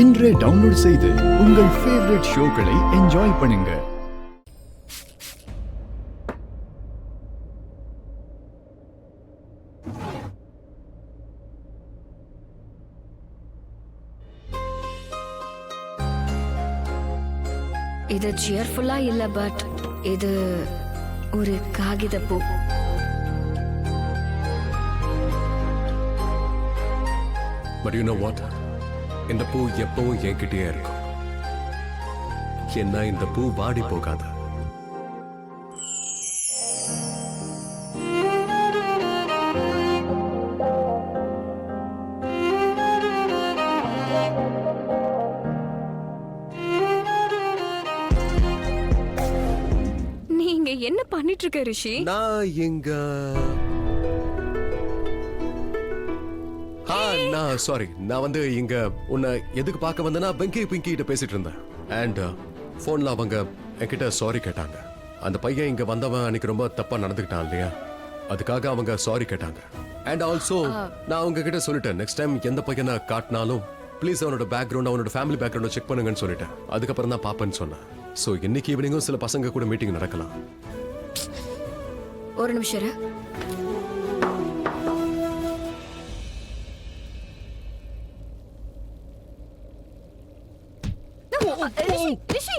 இன்றே டவுன்லோட் செய்து உங்கள் ஃபேவரட் ஷோக்களை என்ஜாய் பண்ணுங்க. இது சியர்ஃபுல்லா இல்ல, பட் இது ஒரு காகித பூ. But you know what? இந்த பூ எப்பவும் என்கிட்டயே இருக்கும். என்ன இந்த பூ வாடி போகாது. நீங்க என்ன பண்ணிட்டு இருக்க ரிஷி? நான் எங்க சாரி, நான் வந்து இங்க உன்னை எதுக்கு பார்க்க வந்தேன்னா வெங்கி பிங்கி கிட்ட பேசிட்டு இருந்தேன். அண்ட் போன்ல அவங்க என்கிட்ட சாரி கேட்டாங்க. அந்த பையன் இங்க வந்தவன் அன்னைக்கு ரொம்ப தப்பா நடந்துக்கிட்டான் இல்லையா, அதுக்காக அவங்க சாரி கேட்டாங்க. அண்ட் ஆல்சோ நான் அவங்க கிட்ட சொல்லிட்டேன், நெக்ஸ்ட் டைம் எந்த பையனை காட்டினாலும் ப்ளீஸ் அவனோட பேக்ரவுண்ட், அவனோட ஃபேமிலி பேக்ரவுண்ட் செக் பண்ணுங்கன்னு சொல்லிட்டேன். அதுக்கப்புறம் தான் பாப்பேன்னு சொன்னேன். ஸோ இன்னைக்கு ஈவினிங்கும் சில பசங்க கூட மீட்டிங் நடக்கலாம். ஒரு நிமிஷம். ரிஷி,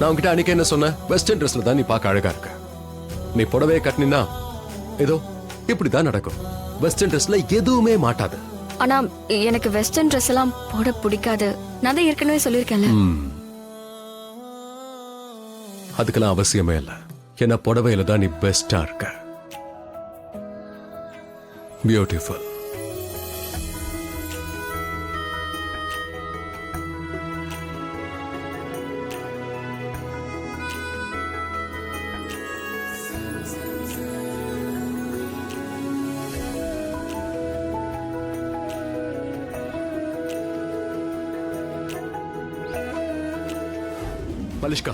நான் உங்ககிட்ட அன்னைக்கு என்ன சொன்னேன், வெஸ்டர்ன் ட்ரெஸ்ல தான் நீ பார்க்க அழகா இருக்க. நீ புடவையை கட்டினா ஏதோ இப்படிதான் நடக்கும். வெஸ்டர்ன் ட்ரெஸ்ல எதுவுமே மாட்டாது. ஆனா எனக்கு வெஸ்டர்ன் ட்ரெஸ் எல்லாம் போட பிடிக்காது. நான் தான் ஏற்கனவே சொல்லியிருக்கேன்ல. அதுக்கெல்லாம் அவசியமே இல்லை. ஏன்னா புடவையில தான் நீ பெஸ்டா இருக்க. பியூட்டிஃபுல். மலிஷ்கா,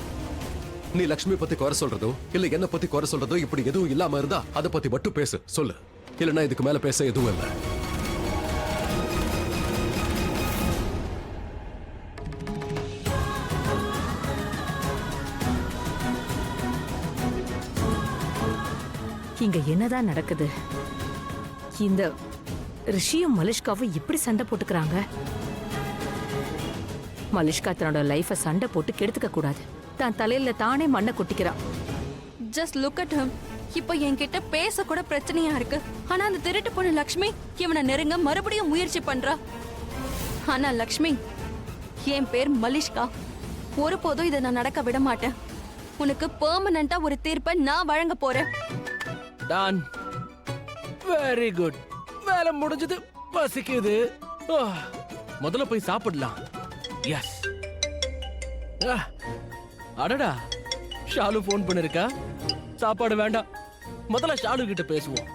நீ லக்ஷ்மி பத்தி குறை சொல்றதோ இல்ல என்ன பத்தி குறை சொல்றதோ இப்படி எதுவும் இல்லாம இருந்தா அதை பத்தி மட்டும் பேசு, சொல்லு. இல்லைன்னா இதுக்கு மேல பேச எதுவும் இல்லை. இங்க என்னதான் நடக்குது? இந்த ரிஷியும் மலிஷ்காவும் இப்படி சண்டை போட்டுக்கிறாங்க. மலிஷ்கா தன்னோட லைஃப சண்டை போட்டு கெடுத்துக்க கூடாது. தான் தலையில தானே மண்ணை கொட்டிக்கிறான். Just look at him. இப்போ என்கிட்ட பேச கூட பிரச்சனையா இருக்கு. ஆனா அந்த திருட்டு பொண்ணு லக்ஷ்மி இவனை நெருங்க மறுபடியும் முயற்சி பண்றா. ஆனா லக்ஷ்மி, என் பேர் மலிஷ்கா. ஒருபோதும் இதை நான் நடக்க விட மாட்டேன். உனக்கு பெர்மனண்டா ஒரு தீர்ப்பை நான் வழங்க போறேன். டன். Very good. வேலை முடிஞ்சது. பசிக்குது. முதல்ல போய் சாப்பிடலாம். எஸ். அடடா, ஷாலு போன் பண்ணிருக்கா. சாப்பாடு வேண்டாம், முதல்ல ஷாலு கிட்ட பேசுவோம்.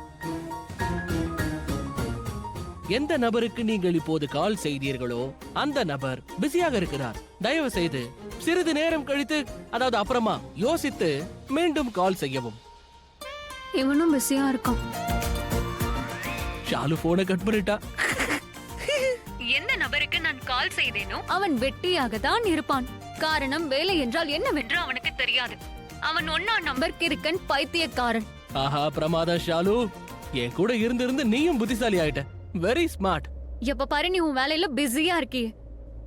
எந்த நபருக்கு நீங்கள் இப்போது கால் செய்தீர்களோ அந்த நபர் பிஸியாக இருக்கிறார். தயவு செய்து சிறிது நேரம் கழித்து, அதாவது அப்புறமா யோசித்து மீண்டும் கால் செய்யவும். இவனும் பிஸியா இருக்கான். ஷாலு போனை கட் பண்ணிட்டா. எந்த நபருக்கு நான் கால் செய்தேனோ அவன் வெட்டியாக தான் இருப்பான். காரணம் வேலை என்றால் என்னவென்று அவனுக்கு தெரியாது. அவன் 1ஆம் நம்பர் கிறுக்கன், பைத்தியக்காரன். ஆஹா பிரமாதம் ஷாலு, என் கூட இருந்து நீயும் புத்திசாலி ஆயிட்ட. Very smart. எப்ப பாரு நீ உன் வேலையில பிஸியா இருக்கியே,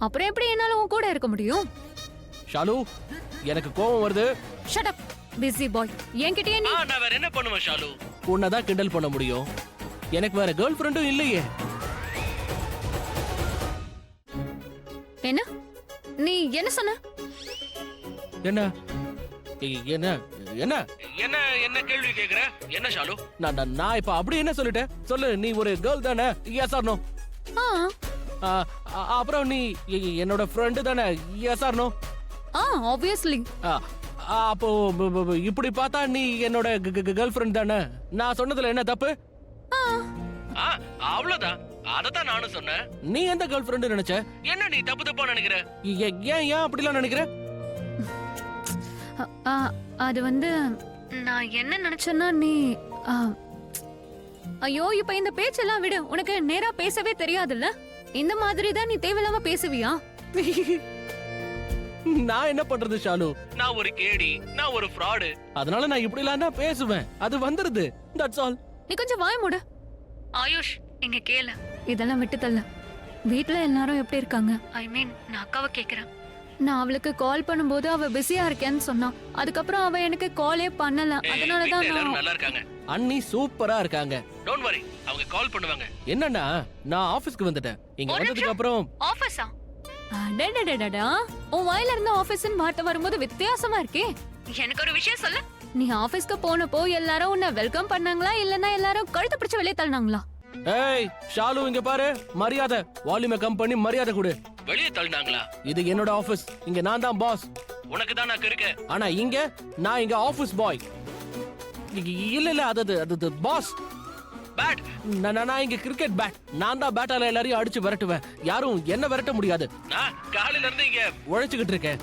அப்புறம் எப்படி என்னால உன் கூட இருக்க முடியும்? ஷாலு, எனக்கு கோபம் வருது. ஷட் அப் பிஸி பாய். என்கிட்டயே நீ நான் வேற என்ன பண்ணுவேன் ஷாலு? உன்னதான் கிண்டல் பண்ண முடியும். எனக்கு வேற கேர்ள் ஃப்ரெண்டும் இல்லையே. என்ன நீ என்ன சொன்ன? என்ன என்ன என்ன என்ன என்ன கேள்வி கேக்குற? என்ன ஷாலு? நான் இப்ப அப்படி என்ன சொல்லிட்டேன்? சொல்லு, நீ ஒரு கேர்ள் தானே? Yes or no? அப்புறம் நீ என்னோட ஃப்ரெண்டு தானே? Yes or no? ஆப்வியஸ்லி. அப்போ இப்படி பார்த்தா நீ என்னோட கேர்ள் ஃப்ரெண்ட் தானே? நான் சொன்னதுல என்ன தப்பு? அவ்வளவுதான். அததான் நானும் சொன்னேன். நீ எந்த கேர்ள் ஃப்ரெண்ட் நினைச்ச? என்ன நீ தப்பு தப்பா நினைக்கிற? ஏன் அப்படிலாம் நினைக்கிற? அது வந்து நான் என்ன நினைச்சேன்னா நீ ஐயோ இப்ப இந்த பேச்செல்லாம் விடு. உனக்கு நேரா பேசவே தெரியாதுல்ல? இந்த மாதிரி தான் நீ தேவையில்லாம பேசுவியா? நான் என்ன பண்றது ஷாலு? நான் ஒரு கேடி, நான் ஒரு ஃப்ராடு. அதனால நான் இப்படி எல்லாம் தான் பேசுவேன். அது வந்துருது. That's all. நீ கொஞ்சம் வாய் மூடு. ஆயுஷ் இங்க கேளு, இதெல்லாம் விட்டு தள்ள. வீட்ல எல்லாரும் எப்படி இருக்காங்க? ஐ மீன் நான் அக்காவை கேக்குறேன். நான் அவளுக்கு கால் பண்ணும்போது அவ பிஸியா இருக்கேன்னு சொன்னா. அதுக்கப்புறம் அவ எனக்கு காலே பண்ணல. அதனாலதான் நான் நல்லா இருக்காங்க. அண்ணி சூப்பரா இருக்காங்க. டோன்ட் வரி, அவங்க கால் பண்ணுவாங்க. என்னன்னா நான் ஆபீஸ்க்கு வந்துட்டேன். இங்க வந்ததுக்கு அப்புறம் ஆபீஸா? டேடா உன் வாயில இருந்து ஆபீஸ்னு வார்த்தை வரும்போது வித்தியாசமா இருக்கே. எனக்கு ஒரு விஷயம் சொல்லு. நீ ஆபீஸ்க்கு போனப்போ எல்லாரும் உன்னை வெல்கம் பண்ணாங்களா இல்லனா எல்லாரும் கழுத்து பிடிச்சு வெளியே தள்ளினாங்களா? ஏய் ஷாலு, இங்க பாரு, மரியாதை. வால்யூமை கம் பண்ணி மரியாதை கொடு. வெளியே தள்ளினாங்களா? இது என்னோட ஆபீஸ். இங்க நான் தான் பாஸ். உனக்கு தான் நான் இருக்கேன். ஆனா இங்க நான் இங்க ஆபீஸ் பாய். இல்ல அது பாஸ். பேட். நான் இங்க கிரிக்கெட் பேட். நான் தான் பேட்டால எல்லாரையும் அடிச்சு விரட்டுவேன். யாரும் என்ன விரட்ட முடியாது. நான் காலையில இருந்து இங்க உழைச்சுக்கிட்டு இருக்கேன்.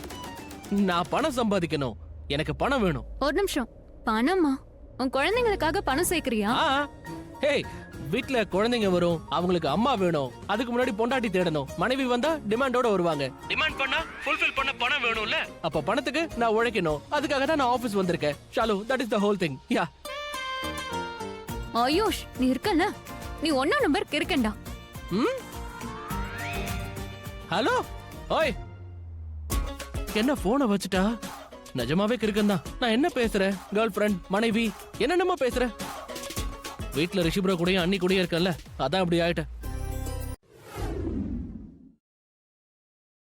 நான் பணம் சம்பாதிக்கணும். எனக்கு பணம் வேணும். ஒரு நிமிஷம். பணமா? உன் குழந்தைங்களுக்காக பணம் சேர்க்கறியா? ஹேய், வீட்ல குழந்தைங்க வரும், அவங்களுக்கு அம்மா வேணும். அதுக்கு முன்னாடி பொண்டாட்டி தேடணும். மனைவி வந்தா டிமாண்டோட வருவாங்க. டிமாண்ட் பண்ணா ஃபுல்ஃபில் பண்ண பணம் வேணும்ல? அப்ப பணத்துக்கு நான் உழைக்கணும். அதுக்காக தான் நான் ஆபீஸ் வந்திருக்கேன். Shalu, that is the whole thing. Yeah. Ayush நீ இருக்கல, நீ 1ஆம் நம்பர் கிறுக்கன்டா. ஹலோ. ஓய், என்ன போனை வச்சுட்டா? நிஜமாவே கிறுக்கன் தான். நான் என்ன பேசுறேன்? கேர்ள் ஃப்ரெண்ட், மனைவி, என்னென்னமோ பேசுறேன். வீட்ல ரிஷிபுரா கூடயும் அண்ணி கூடயும் இருக்கல, அதான் அப்படி ஆயிட்டேன்.